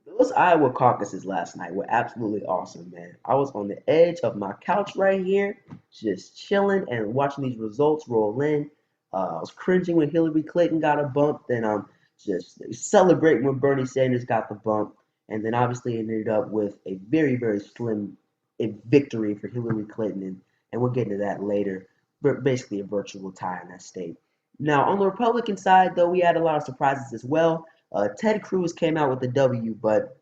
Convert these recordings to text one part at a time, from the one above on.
Those Iowa caucuses last night were absolutely awesome, man. I was on the edge of my couch right here, just chilling and watching these results roll in. I was cringing when Hillary Clinton got a bump, then I'm just celebrating when Bernie Sanders got the bump, and then obviously it ended up with a very, very slim victory for Hillary Clinton, and we'll get into that later. But basically, a virtual tie in that state. Now, on the Republican side, though, we had a lot of surprises as well. Ted Cruz came out with the W, but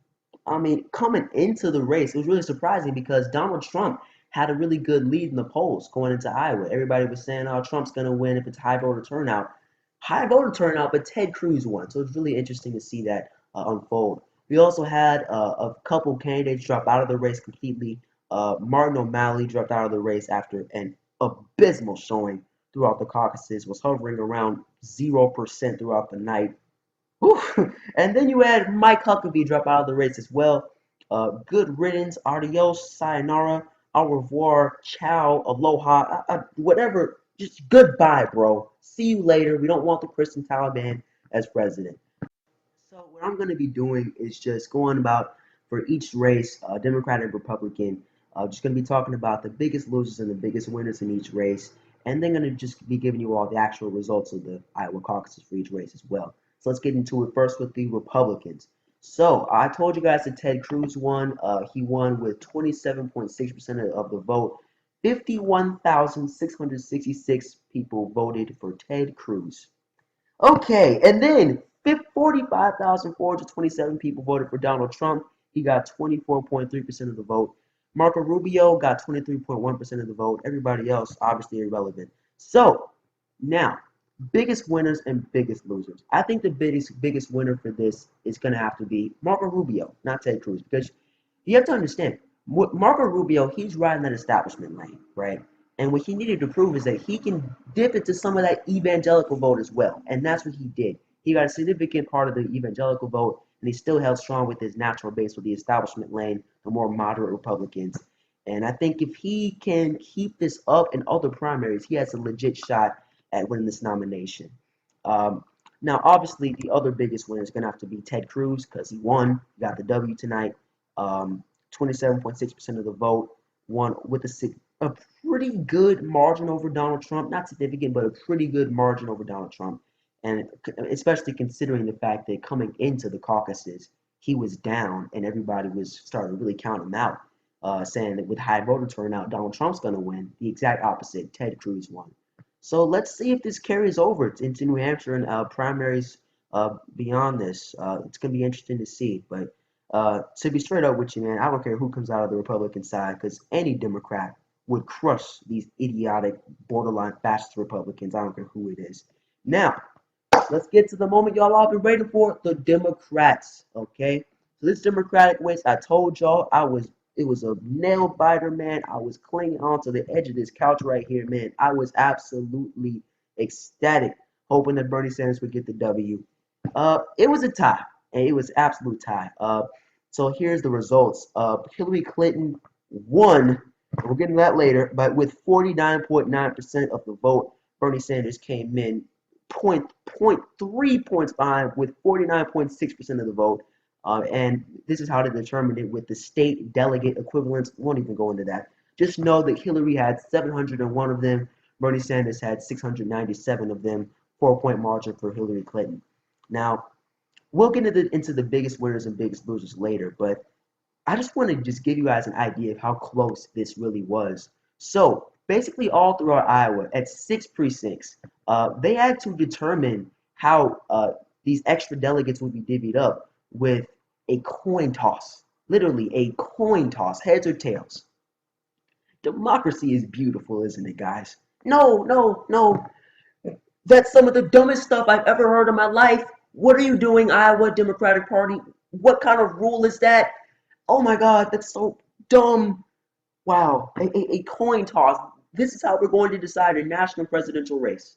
I mean, coming into the race, it was really surprising because Donald Trump had a really good lead in the polls going into Iowa. Everybody was saying, "Oh, Trump's going to win if it's high voter turnout." High voter turnout, but Ted Cruz won. So it's really interesting to see that unfold. We also had a couple candidates drop out of the race completely. Martin O'Malley dropped out of the race after an abysmal showing throughout the caucuses, was hovering around 0% throughout the night. Whew. And then you had Mike Huckabee drop out of the race as well. Good riddance, adios, sayonara, au revoir, ciao, aloha, whatever. Just goodbye, bro. See you later. We don't want the Christian Taliban as president. So what I'm going to be doing is just going about for each race, Democrat and Republican. Just going to be talking about the biggest losers and the biggest winners in each race, and then going to just be giving you all the actual results of the Iowa caucuses for each race as well. So let's get into it first with the Republicans. So I told you guys that Ted Cruz won. He won with 27.6% of the vote. 51,666 people voted for Ted Cruz. Okay, and then 45,427 people voted for Donald Trump. He got 24.3% of the vote. Marco Rubio got 23.1% of the vote. Everybody else, obviously irrelevant. So, now, biggest winners and biggest losers. I think the biggest winner for this is going to have to be Marco Rubio, not Ted Cruz, because you have to understand, Marco Rubio, he's riding that establishment lane, right? And what he needed to prove is that he can dip into some of that evangelical vote as well. And that's what he did. He got a significant part of the evangelical vote, and he still held strong with his natural base with the establishment lane, the more moderate Republicans. And I think if he can keep this up in other primaries, he has a legit shot at winning this nomination. Um, Now, obviously, the other biggest winner is going to have to be Ted Cruz because he won, he got the W tonight. 27.6% of the vote, won with a pretty good margin over Donald Trump. Not significant, but a pretty good margin over Donald Trump. And especially considering the fact that coming into the caucuses, he was down and everybody was starting to really count him out, saying that with high voter turnout, Donald Trump's going to win. The exact opposite, Ted Cruz won. So let's see if this carries over into New Hampshire and primaries beyond this. It's going to be interesting to see. But to be straight up with you, man, I don't care who comes out of the Republican side because any Democrat would crush these idiotic, borderline fascist Republicans. I don't care who it is. Now, let's get to the moment y'all all been waiting for, the Democrats. Okay, so this Democratic race, I told y'all it was a nail biter, man. I was clinging onto the edge of this couch right here, man. I was absolutely ecstatic, hoping that Bernie Sanders would get the W. It was a tie, and it was absolute tie. So here's the results. Hillary Clinton won. We'll get into that later, but with 49.9% of the vote, Bernie Sanders came in point 3 points behind with 49.6% of the vote. And this is how they determined it with the state delegate equivalents. Won't even go into that. Just know that Hillary had 701 of them. Bernie Sanders had 697 of them. 4 point margin for Hillary Clinton. Now, we'll get into the biggest winners and biggest losers later, but I just want to just give you guys an idea of how close this really was. So basically, all throughout Iowa, at 6 precincts, they had to determine how these extra delegates would be divvied up with a coin toss. Literally, a coin toss, heads or tails. Democracy is beautiful, isn't it, guys? No, no, no. That's some of the dumbest stuff I've ever heard in my life. What are you doing, Iowa Democratic Party? What kind of rule is that? Oh my God, that's so dumb. Wow, a coin toss. This is how we're going to decide a national presidential race.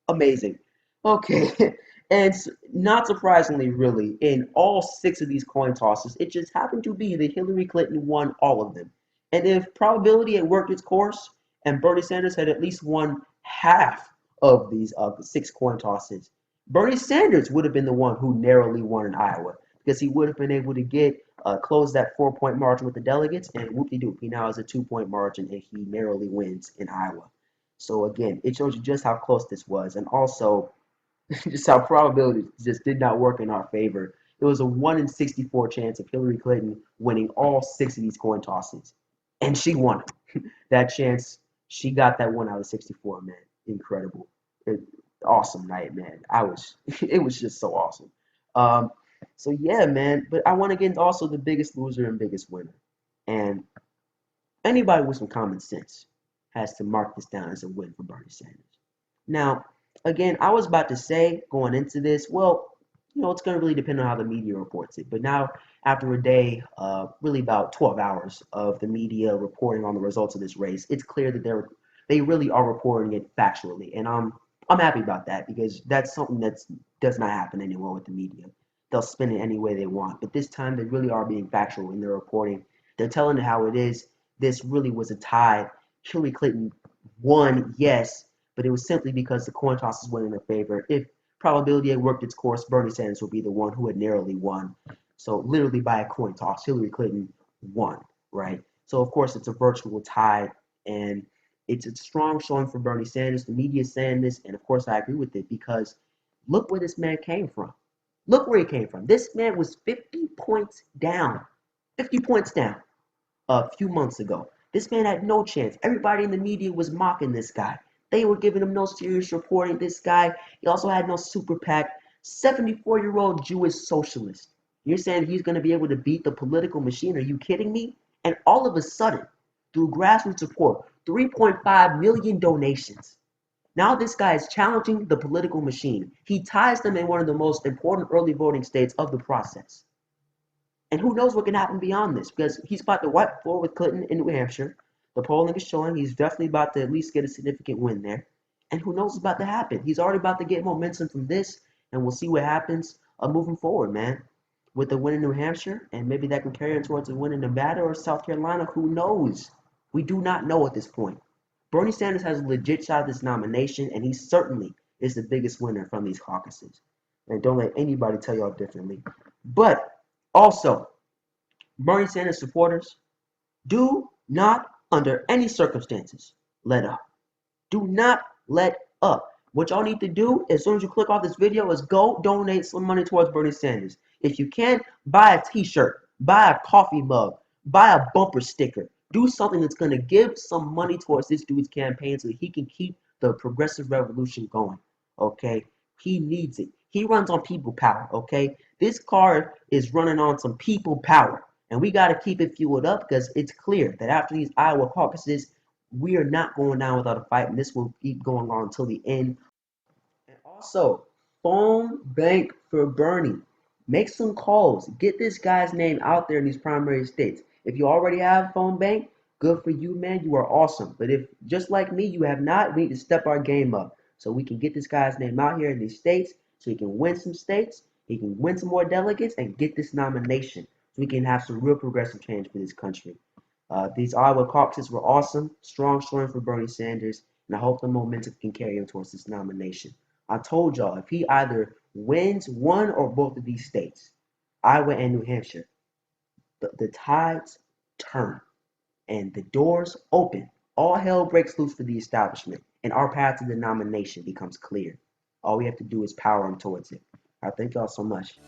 Amazing. Okay, and not surprisingly, really, in all six of these coin tosses, it just happened to be that Hillary Clinton won all of them. And if probability had worked its course, and Bernie Sanders had at least won half of these six coin tosses, Bernie Sanders would have been the one who narrowly won in Iowa. because he would have been able to get close that 4-point margin with the delegates, and whoop-de-doop, he now has a 2-point margin, and he narrowly wins in Iowa. So again, it shows you just how close this was, and also just how probability just did not work in our favor. It was a 1 in 64 chance of Hillary Clinton winning all 6 of these coin tosses, and she won that chance. She got that 1 out of 64, man. Incredible. It, awesome night, man. It was just so awesome. Um, so yeah, man. But I want to get into also the biggest loser and biggest winner. And anybody with some common sense has to mark this down as a win for Bernie Sanders. Now, again, I was about to say going into this, well, it's going to really depend on how the media reports it. But now, after a day, really about 12 hours of the media reporting on the results of this race, it's clear that they really are reporting it factually, and I'm happy about that because that's something that does not happen anymore with the media. They'll spin it any way they want, but this time they really are being factual in their reporting. They're telling it how it is. This really was a tie. Hillary Clinton won, yes, but it was simply because the coin tosses went in her favor. If probability had worked its course, Bernie Sanders would be the one who had narrowly won. So literally by a coin toss, Hillary Clinton won, right? So of course it's a virtual tie, and it's a strong showing for Bernie Sanders. The media is saying this, and of course I agree with it because look where this man came from. Look where he came from. This man was 50 points down. 50 points down a few months ago. This man had no chance. Everybody in the media was mocking this guy. They were giving him no serious reporting. This guy, he also had no super PAC. 74-year-old Jewish socialist. You're saying he's going to be able to beat the political machine? Are you kidding me? And all of a sudden, through grassroots support, 3.5 million donations. Now this guy is challenging the political machine. He ties them in one of the most important early voting states of the process. And who knows what can happen beyond this, because he's about to wipe floor with Clinton in New Hampshire. The polling is showing he's definitely about to at least get a significant win there. And who knows what's about to happen. He's already about to get momentum from this, and we'll see what happens moving forward, man. With the win in New Hampshire, and maybe that can carry on towards a win in Nevada or South Carolina. Who knows? We do not know at this point. Bernie Sanders has a legit shot at this nomination, and he certainly is the biggest winner from these caucuses. And don't let anybody tell y'all differently. But also, Bernie Sanders supporters, do not, under any circumstances, let up. Do not let up. What y'all need to do as soon as you click off this video is go donate some money towards Bernie Sanders. If you can, buy a t-shirt, buy a coffee mug, buy a bumper sticker. Do something that's going to give some money towards this dude's campaign so that he can keep the progressive revolution going. Okay? He needs it. He runs on people power. Okay? This car is running on some people power. And we got to keep it fueled up because it's clear that after these Iowa caucuses, we are not going down without a fight, and this will keep going on until the end. And also, phone bank for Bernie. Make some calls. Get this guy's name out there in these primary states. If you already have phone bank, good for you, man. You are awesome. But if, just like me, you have not, we need to step our game up so we can get this guy's name out here in these states so he can win some states, he can win some more delegates, and get this nomination so we can have some real progressive change for this country. These Iowa caucuses were awesome, strong showing for Bernie Sanders, and I hope the momentum can carry him towards this nomination. I told y'all, if he either wins one or both of these states, Iowa and New Hampshire, the tides turn and the doors open. All hell breaks loose for the establishment, and our path to the nomination becomes clear. All we have to do is power him towards it. I thank y'all so much.